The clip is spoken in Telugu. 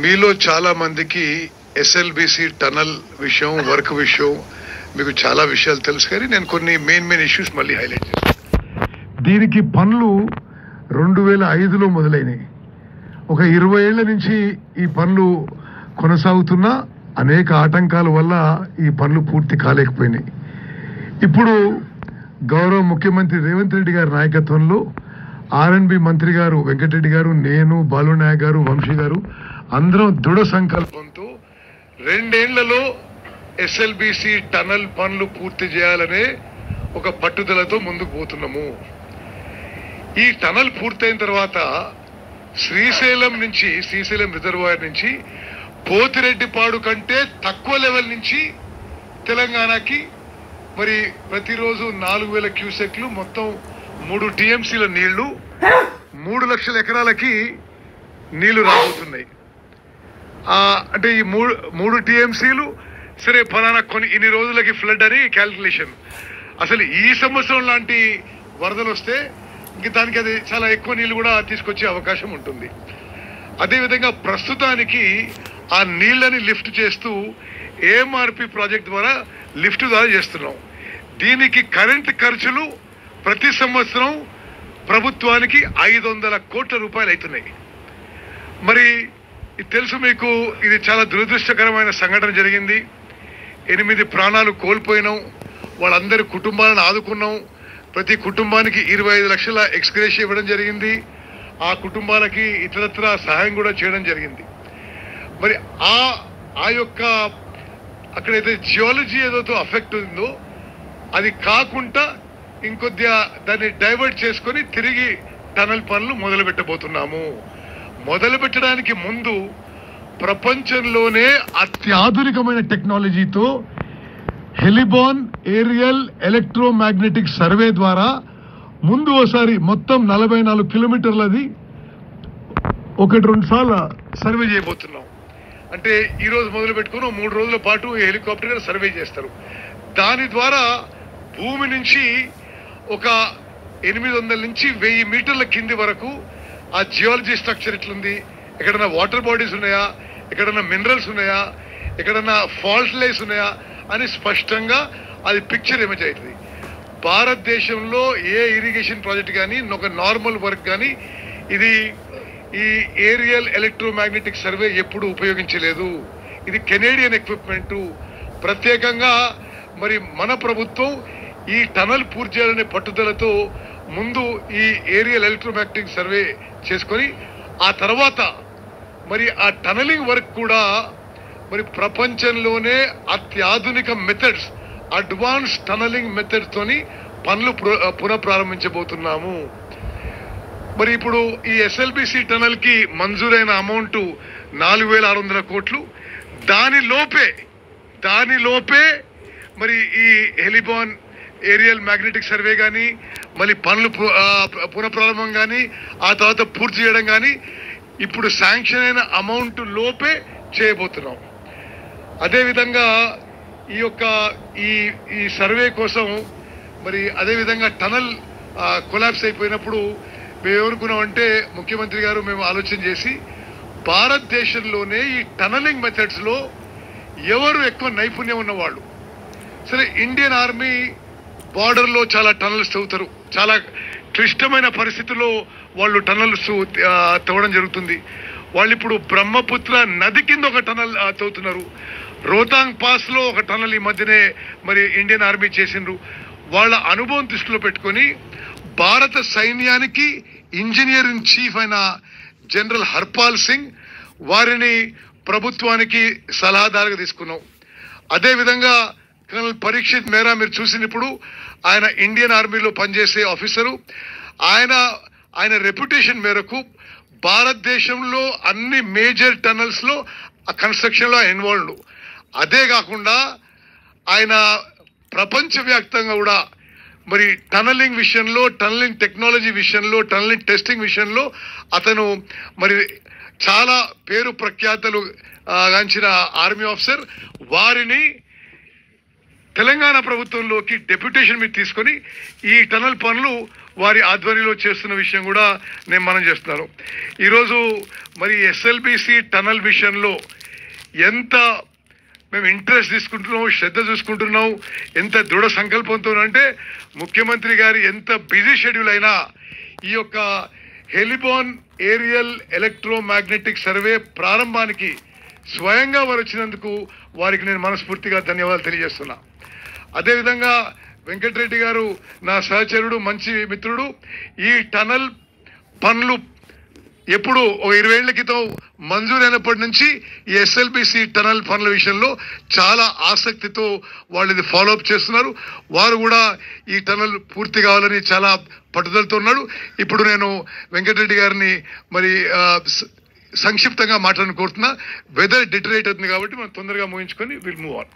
మీలో చాలా మందికి ఎస్ఎల్బిసి టనల్ విషయం వర్క్ విషయం మీకు చాలా విషయాలు తెలుసు, కానీ నేను కొన్ని మెయిన్ ఇష్యూస్ మళ్ళీ హైలైట్ చేస్తాను. దీనికి పనులు 2005లో మొదలైనవి. ఒక 20 ఏళ్ల నుంచి ఈ పనులు కొనసాగుతున్నా అనేక ఆటంకాల వల్ల ఈ పనులు పూర్తి కాలేకపోయినాయి. ఇప్పుడు గౌరవ ముఖ్యమంత్రి రేవంత్ రెడ్డి గారి నాయకత్వంలో ఆర్ఎండ్బి మంత్రి గారు వెంకటరెడ్డి గారు, నేను, బాలు నాయక్ గారు, వంశీ గారు అందరం దృఢ సంకల్పంతో 2 ఏళ్లలో ఎస్ఎల్బిసి టనల్ పనులు పూర్తి చేయాలనే ఒక పట్టుదలతో ముందుకు పోతున్నాము. ఈ టనల్ పూర్తయిన తర్వాత శ్రీశైలం రిజర్వాయర్ నుంచి పోతిరెడ్డిపాడు కంటే తక్కువ లెవెల్ నుంచి తెలంగాణకి మరి ప్రతిరోజు 4000 క్యూసెక్లు, మొత్తం 3 టీఎంసీల నీళ్లు, 3 లక్షల ఎకరాలకి నీళ్లు రాబోతున్నాయి. అంటే ఈ 3 టీఎంసీలు సరే ఫలానా ఇన్ని రోజులకి ఫ్లడ్ అని క్యాల్కులేషన్. అసలు ఈ సంవత్సరం లాంటి వరదలు వస్తే ఇంక దానికి అది చాలా ఎక్కువ నీళ్లు కూడా తీసుకొచ్చే అవకాశం ఉంటుంది. అదేవిధంగా ప్రస్తుతానికి ఆ నీళ్లని లిఫ్ట్ చేస్తూ ఏఎంఆర్పి ప్రాజెక్ట్ ద్వారా లిఫ్ట్ ద్వారా చేస్తున్నాం. దీనికి కరెంట్ ఖర్చులు ప్రతి సంవత్సరం ప్రభుత్వానికి 500 కోట్ల రూపాయలు అవుతున్నాయి. మరి ఇది తెలుసు మీకు, ఇది చాలా దురదృష్టకరమైన సంఘటన జరిగింది. 8 ప్రాణాలు కోల్పోయినాం. వాళ్ళందరి కుటుంబాలను ఆదుకున్నాం. ప్రతి కుటుంబానికి 25 లక్షల ఎక్స్గ్రేషియా ఇవ్వడం జరిగింది. ఆ కుటుంబాలకి ఇతరత్ర సహాయం కూడా చేయడం జరిగింది. మరి ఆ యొక్క అక్కడైతే జియాలజీ ఏదైతే అఫెక్ట్ ఉందో అది కాకుండా ఇంకొద్దిగా దాన్ని డైవర్ట్ చేసుకొని తిరిగి టనల్ పనులు మొదలు పెట్టబోతున్నాము. మొదలు పెట్టడానికి ముందు ప్రపంచంలోనే అత్యాధునికమైన టెక్నాలజీతో హెలిబాన్ ఏరియల్ ఎలక్ట్రోమాగ్నెటిక్ సర్వే ద్వారా ముందు ఒకసారి మొత్తం 44 కిలోమీటర్లది 1-2 సార్లు సర్వే చేయబోతున్నాం. అంటే ఈ రోజు మొదలు పెట్టుకుని 3 రోజుల పాటు హెలికాప్టర్ సర్వే చేస్తారు. దాని ద్వారా భూమి నుంచి ఒక 800 నుంచి 1000 మీటర్ల కింది వరకు ఆ జియాలజీ స్ట్రక్చర్ ఎట్లుంది, ఎక్కడన్నా వాటర్ బాడీస్ ఉన్నాయా, ఎక్కడన్నా మినరల్స్ ఉన్నాయా, ఎక్కడన్నా ఫాల్ట్ లైన్స్ ఉన్నాయా అని స్పష్టంగా అది పిక్చర్ ఇమేజ్ అవుతుంది. భారతదేశంలో ఏ ఇరిగేషన్ ప్రాజెక్ట్ కానీ ఒక నార్మల్ వర్క్ కానీ ఇది ఈ ఏరియల్ ఎలక్ట్రోమాగ్నెటిక్ సర్వే ఎప్పుడు ఉపయోగించలేదు. ఇది కెనేడియన్ ఎక్విప్మెంట్. ప్రత్యేకంగా మరి మన ప్రభుత్వం ఈ టనల్ పూర్తి చేయాలనే పట్టుదలతో ముందు ఈ ఏరియల్ ఎలక్ట్రోమాగ్నెటిక్ సర్వే చేసుకొని ఆ తర్వాత మరి ఆ టనలింగ్ వర్క్ కూడా మరి ప్రపంచంలోనే అత్యాధునిక మెథడ్స్, అడ్వాన్స్ టనలింగ్ మెథడ్స్ తోని పనులు పునఃప్రారంభించబోతున్నాము. మరి ఇప్పుడు ఈ ఎస్ఎల్బిసి టనల్ కి మంజూరైన అమౌంట్ 4600 కోట్లు. దానిలోపే మరి ఈ హెలిబాన్ ఏరియల్ మ్యాగ్నెటిక్ సర్వే కానీ మళ్ళీ పనులు పునఃప్రారంభం కానీ ఆ తర్వాత పూర్తి చేయడం కానీ ఇప్పుడు శాంక్షన్ అయిన అమౌంట్ లోపే చేయబోతున్నాం. అదేవిధంగా ఈ యొక్క ఈ సర్వే కోసం మరి అదేవిధంగా టనల్ కొలాప్స్ అయిపోయినప్పుడు మేము ఏమనుకున్నామంటే ముఖ్యమంత్రి గారు మేము ఆలోచన చేసి భారతదేశంలోనే ఈ టనలింగ్ మెథడ్స్ లో ఎవరు ఎక్కువ నైపుణ్యం ఉన్నవాళ్ళు, సరే ఇండియన్ ఆర్మీ బార్డర్ లో చాలా టనల్స్ తవ్వుతారు. చాలా క్లిష్టమైన పరిస్థితుల్లో వాళ్ళు టనల్స్ తవ్వడం జరుగుతుంది. వాళ్ళు ఇప్పుడు బ్రహ్మపుత్ర నది కింద ఒక టనల్ తవ్వుతున్నారు. రోహతాంగ్ పాస్ లో ఒక టనల్ ఈ మధ్యనే మరి ఇండియన్ ఆర్మీ చేసిండ్రు. వాళ్ళ అనుభవం దృష్టిలో పెట్టుకొని భారత సైన్యానికి ఇంజనీర్ ఇన్ చీఫ్ అయిన జనరల్ హర్పాల్ సింగ్ వారిని ప్రభుత్వానికి సలహాదారుగా తీసుకున్నాం. అదేవిధంగా కర్నల్ పరీక్షిత్ మేరా మీరు చూసినప్పుడు ఆయన ఇండియన్ ఆర్మీలో పనిచేసే ఆఫీసరు. ఆయన రెప్యుటేషన్ మేరకు భారతదేశంలో అన్ని మేజర్ టనల్స్ లో కన్స్ట్రక్షన్ లో ఇన్వాల్వ్డ్. అదే కాకుండా ఆయన ప్రపంచవ్యాప్తంగా కూడా మరి టనలింగ్ విషయంలో, టనలింగ్ టెక్నాలజీ విషయంలో, టనలింగ్ టెస్టింగ్ విషయంలో అతను మరి చాలా పేరు ప్రఖ్యాతలు గాంచిన ఆర్మీ ఆఫీసర్. వారిని తెలంగాణ ప్రభుత్వంలోకి డెప్యుటేషన్ మీద తీసుకొని ఈ టనల్ పనులు వారి ఆధ్వర్యంలో చేస్తున్న విషయం కూడా నేను మనం చేస్తున్నాను. ఈరోజు మరి ఎస్ఎల్బిసి టనల్ విషయంలో ఎంత మేము ఇంట్రెస్ట్ తీసుకుంటున్నాం, శ్రద్ధ చూసుకుంటున్నాం, ఎంత దృఢ సంకల్పంతో అంటే ముఖ్యమంత్రి గారి ఎంత బిజీ షెడ్యూల్ అయినా ఈ యొక్క హెలిబాన్ ఏరియల్ ఎలక్ట్రోమాగ్నెటిక్ సర్వే ప్రారంభానికి స్వయంగా వారు వచ్చినందుకు వారికి నేను మనస్ఫూర్తిగా ధన్యవాదాలు తెలియజేస్తున్నా. అదేవిధంగా వెంకటరెడ్డి గారు నా సహచరుడు, మంచి మిత్రుడు. ఈ టనల్ పనులు ఎప్పుడు 20 ఏళ్ల క్రితం మంజూరైనప్పటి నుంచి ఈ ఎస్ఎల్బిసి టనల్ పనుల విషయంలో చాలా ఆసక్తితో వాళ్ళు ఇది ఫాలోఅప్ చేస్తున్నారు. వారు కూడా ఈ టనల్ పూర్తి కావాలని చాలా పట్టుదలతో ఉన్నాడు. ఇప్పుడు నేను వెంకటరెడ్డి గారిని మరి సంక్షిప్తంగా మాట్లాడని కోరుతున్నా. వెదర్ డిటరేట్ అవుతుంది కాబట్టి మనం తొందరగా ముగించుకొని విల్ మూవ్ ఆన్.